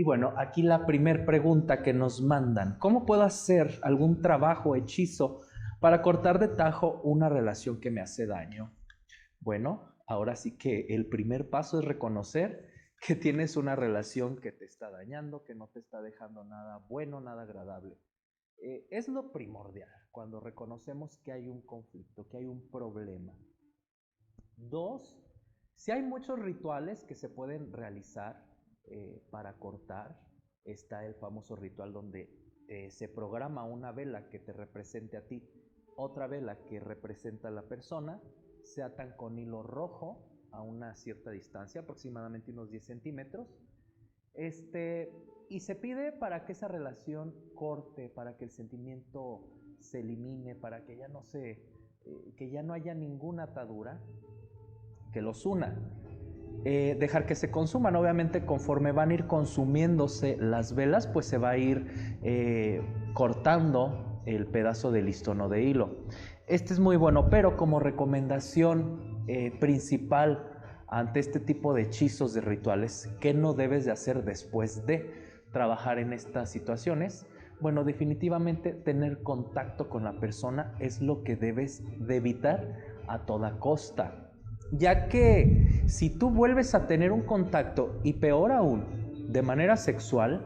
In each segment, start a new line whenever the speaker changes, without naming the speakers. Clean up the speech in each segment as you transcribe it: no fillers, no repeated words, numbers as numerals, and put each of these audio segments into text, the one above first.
bueno, aquí la primer pregunta que nos mandan: ¿cómo puedo hacer algún trabajo o hechizo para cortar de tajo una relación que me hace daño? Bueno, ahora sí que el primer paso es reconocer que tienes una relación que te está dañando, que no te está dejando nada bueno, nada agradable. Es lo primordial cuando reconocemos que hay un conflicto, que hay un problema. Dos, si hay muchos rituales que se pueden realizar para cortar. Está el famoso ritual donde se programa una vela que te represente a ti, otra vela que representa a la persona, se atan con hilo rojo a una cierta distancia, aproximadamente unos 10 centímetros, y se pide para que esa relación corte, para que el sentimiento se elimine, para que ya no que ya no haya ninguna atadura que los una. Dejar que se consuman. Obviamente, conforme van a ir consumiéndose las velas, pues se va a ir cortando el pedazo de listón o de hilo. Este es muy bueno, pero como recomendación principal ante este tipo de hechizos, de rituales, ¿qué no debes de hacer después de trabajar en estas situaciones? Bueno, definitivamente tener contacto con la persona es lo que debes de evitar a toda costa, ya que si tú vuelves a tener un contacto, y peor aún, de manera sexual,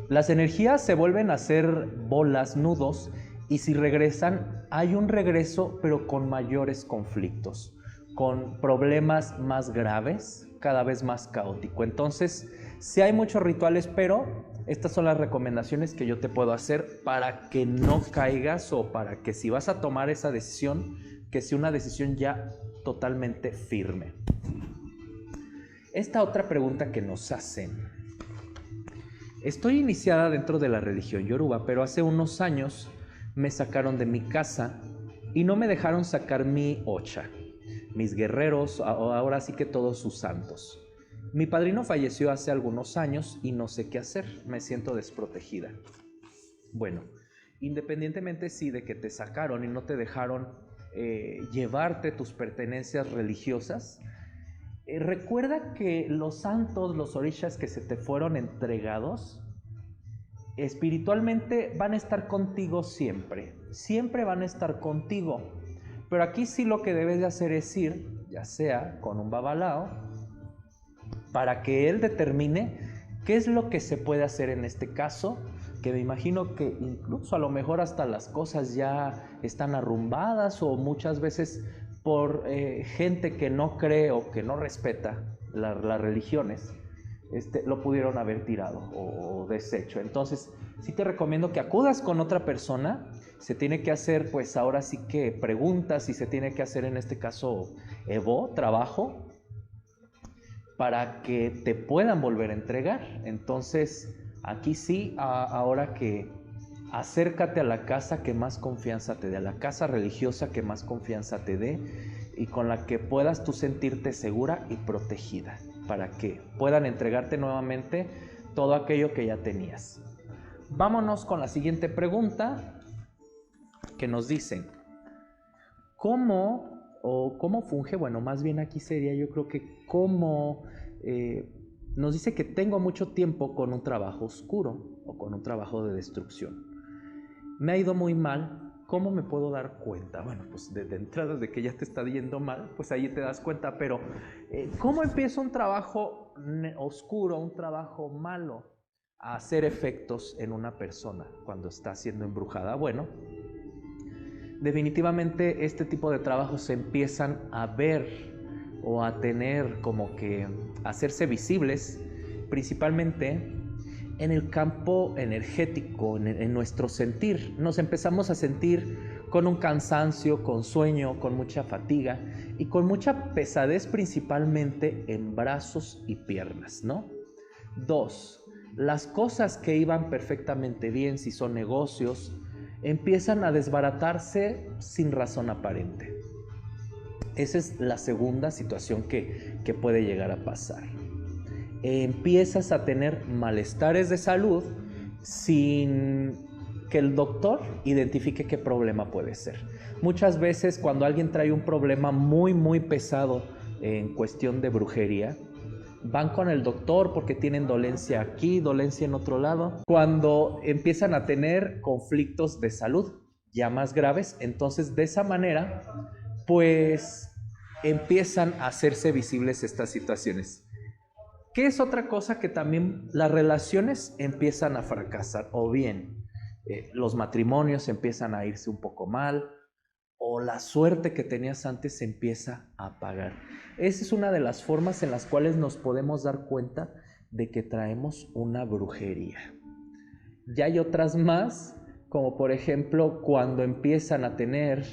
las energías se vuelven a hacer bolas, nudos, y si regresan, hay un regreso pero con mayores conflictos, con problemas más graves, cada vez más caótico. Entonces, sí hay muchos rituales, pero estas son las recomendaciones que yo te puedo hacer para que no caigas, o para que si vas a tomar esa decisión, que sea una decisión ya totalmente firme. Esta otra pregunta que nos hacen: estoy iniciada dentro de la religión yoruba, pero hace unos años me sacaron de mi casa y no me dejaron sacar mi ocha, mis guerreros, ahora sí que todos sus santos. Mi padrino falleció hace algunos años y no sé qué hacer, me siento desprotegida. Bueno, independientemente sí de que te sacaron y no te dejaron llevarte tus pertenencias religiosas, recuerda que los santos, los orishas que se te fueron entregados, espiritualmente van a estar contigo siempre, siempre van a estar contigo. Pero aquí sí lo que debes de hacer es ir, ya sea con un babalao, para que él determine qué es lo que se puede hacer en este caso, que me imagino que incluso a lo mejor hasta las cosas ya están arrumbadas, o muchas veces por gente que no cree o que no respeta las religiones, lo pudieron haber tirado o deshecho. Entonces, sí te recomiendo que acudas con otra persona. Se tiene que hacer, pues ahora sí que preguntas, y se tiene que hacer en este caso trabajo, para que te puedan volver a entregar. Entonces, aquí sí, ahora que acércate a la casa que más confianza te dé, a la casa religiosa que más confianza te dé, y con la que puedas tú sentirte segura y protegida, para que puedan entregarte nuevamente todo aquello que ya tenías. Vámonos con la siguiente pregunta, que nos dicen: ¿cómo funge? Bueno, más bien aquí sería, yo creo que cómo nos dice que tengo mucho tiempo con un trabajo oscuro o con un trabajo de destrucción. Me ha ido muy mal. ¿Cómo me puedo dar cuenta? Bueno, pues de entrada de que ya te está yendo mal, pues ahí te das cuenta, pero ¿cómo empieza un trabajo oscuro, un trabajo malo a hacer efectos en una persona cuando está siendo embrujada? Bueno, definitivamente este tipo de trabajos se empiezan a ver o a tener como que hacerse visibles, principalmente en el campo energético, en nuestro sentir. Nos empezamos a sentir con un cansancio, con sueño, con mucha fatiga y con mucha pesadez, principalmente en brazos y piernas, ¿no? 2. Las cosas que iban perfectamente bien, si son negocios, empiezan a desbaratarse sin razón aparente. Esa es la segunda situación que puede llegar a pasar. Empiezas a tener malestares de salud sin que el doctor identifique qué problema puede ser. Muchas veces cuando alguien trae un problema muy muy pesado en cuestión de brujería, van con el doctor porque tienen dolencia aquí, dolencia en otro lado. Cuando empiezan a tener conflictos de salud ya más graves, entonces de esa manera, pues empiezan a hacerse visibles estas situaciones. ¿Qué es otra cosa? Que también las relaciones empiezan a fracasar, o bien los matrimonios empiezan a irse un poco mal, o la suerte que tenías antes se empieza a apagar. Esa es una de las formas en las cuales nos podemos dar cuenta de que traemos una brujería. Ya hay otras más, como por ejemplo cuando empiezan a tener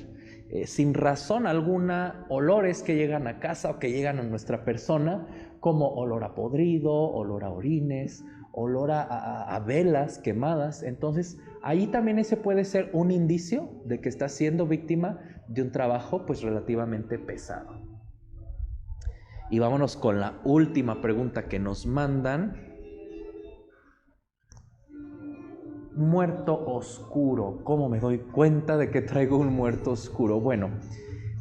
sin razón alguna olores que llegan a casa o que llegan a nuestra persona, como olor a podrido, olor a orines, olor a velas quemadas. Entonces ahí también ese puede ser un indicio de que está siendo víctima de un trabajo pues relativamente pesado. Y vámonos con la última pregunta que nos mandan. Muerto oscuro. ¿Cómo me doy cuenta de que traigo un muerto oscuro? Bueno,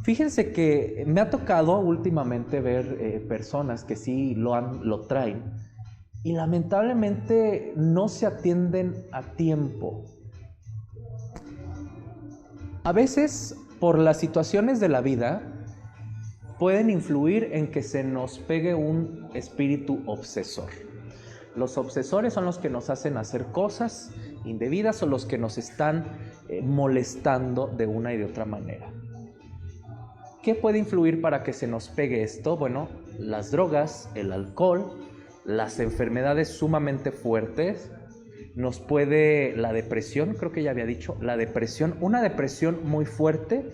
fíjense que me ha tocado últimamente ver personas que sí lo traen y lamentablemente no se atienden a tiempo. A veces, por las situaciones de la vida, pueden influir en que se nos pegue un espíritu obsesor. Los obsesores son los que nos hacen hacer cosas indebidas o los que nos están molestando de una y de otra manera. ¿Qué puede influir para que se nos pegue esto? Bueno, las drogas, el alcohol, las enfermedades sumamente fuertes, la depresión, creo que ya había dicho, una depresión muy fuerte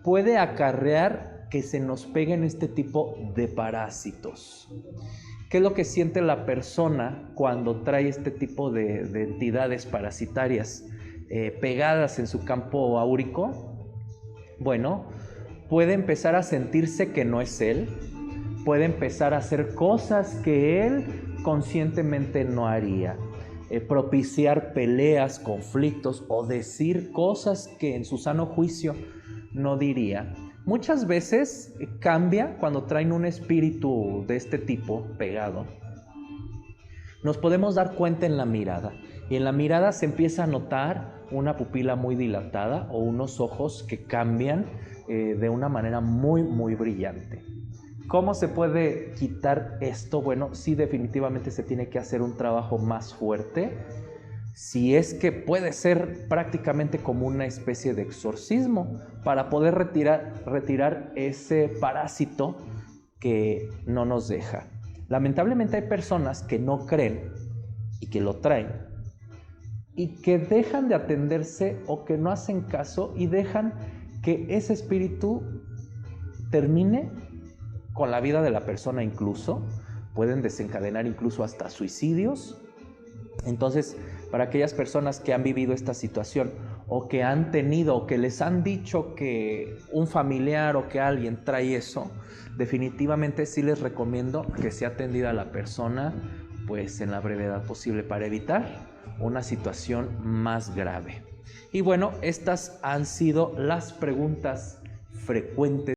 puede acarrear que se nos peguen este tipo de parásitos. ¿Qué es lo que siente la persona cuando trae este tipo de entidades parasitarias pegadas en su campo áurico? Bueno, puede empezar a sentirse que no es él, puede empezar a hacer cosas que él conscientemente no haría, propiciar peleas, conflictos o decir cosas que en su sano juicio no diría. Muchas veces cambia cuando traen un espíritu de este tipo pegado. Nos podemos dar cuenta en la mirada, y en la mirada se empieza a notar una pupila muy dilatada o unos ojos que cambian de una manera muy, muy brillante. ¿Cómo se puede quitar esto? Bueno, sí, definitivamente se tiene que hacer un trabajo más fuerte. Si es que puede ser prácticamente como una especie de exorcismo para poder retirar ese parásito que no nos deja. Lamentablemente hay personas que no creen y que lo traen y que dejan de atenderse o que no hacen caso y dejan que ese espíritu termine con la vida de la persona. Incluso pueden desencadenar incluso hasta suicidios. Entonces, para aquellas personas que han vivido esta situación o que han tenido o que les han dicho que un familiar o que alguien trae eso, definitivamente sí les recomiendo que sea atendida a la persona pues en la brevedad posible para evitar una situación más grave. Y bueno, estas han sido las preguntas frecuentes